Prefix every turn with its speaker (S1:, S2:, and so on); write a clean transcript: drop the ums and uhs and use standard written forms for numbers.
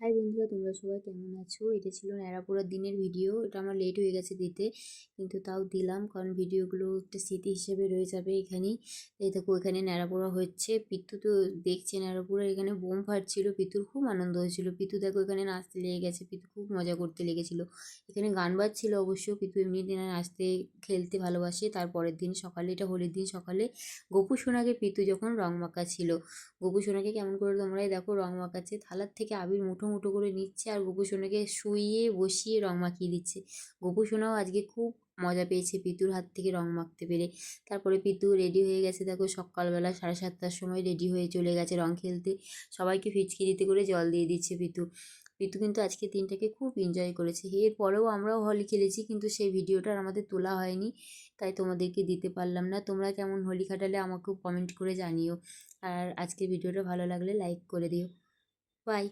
S1: High বন্ধুরা, তোমরা সবাই কেমন আছো? এটা ছিল ন্যাড়াপোড়ার দিনের ভিডিও। এটা আমার লেট হয়ে গেছে দিতে, কিন্তু তাও দিলাম কারণ ভিডিওগুলো একটা স্মৃতি হিসেবে রয়ে যাবে এখানেই। এই দেখো, এখানে ন্যাড়াপোড়া হচ্ছে। পিতু তো দেখছে ন্যাড়াপোড়া, এখানে বোম ফাটছিল। পিতুর খুব আনন্দ হয়েছিল। পিতু দেখো এখানে নাচতে লেগে গেছে, পিতু খুব মজা করতে লেগেছিল। এখানে গান বাজছিল অবশ্য। পিতু এমনি দিনে নাচতে খেলতে ভালোবাসে। তারপরের দিন সকালে, এটা হোলির দিন সকালে গোপু সোনাকে পিতু যখন রং মাখা ছিল, গোপু সোনাকে কেমন করে তোমরাই দেখো রং মাখাচ্ছে, থালার থেকে আবির মুঠো মুঠো করে নিচ্ছে আর গোপু সোনাকে শুইয়ে বসিয়ে রং মাখিয়ে দিচ্ছে। গোপু সোনাও আজকে খুব মজা পেয়েছে পিতুর হাত থেকে রং মাখতে পেরে। তারপরে পিতু রেডি হয়ে গেছে, দেখো সকালবেলা 7:30টার সময় রেডি হয়ে চলে গেছে রং খেলতে। সবাইকে ফিচকিরিতে করে জল দিয়ে দিচ্ছে পিতু। পিতু কিন্তু আজকে দিনটাকে খুব এনজয় করেছে। এরপরেও আমরাও হোলি খেলেছি, কিন্তু সেই ভিডিওটা আর আমাদের তোলা হয়নি, তাই তোমাদেরকে দিতে পারলাম না। তোমরা কেমন হোলি কাটালে আমাকেও কমেন্ট করে জানিও। আর আজকের ভিডিওটা ভালো লাগলে লাইক করে দিও। বাই।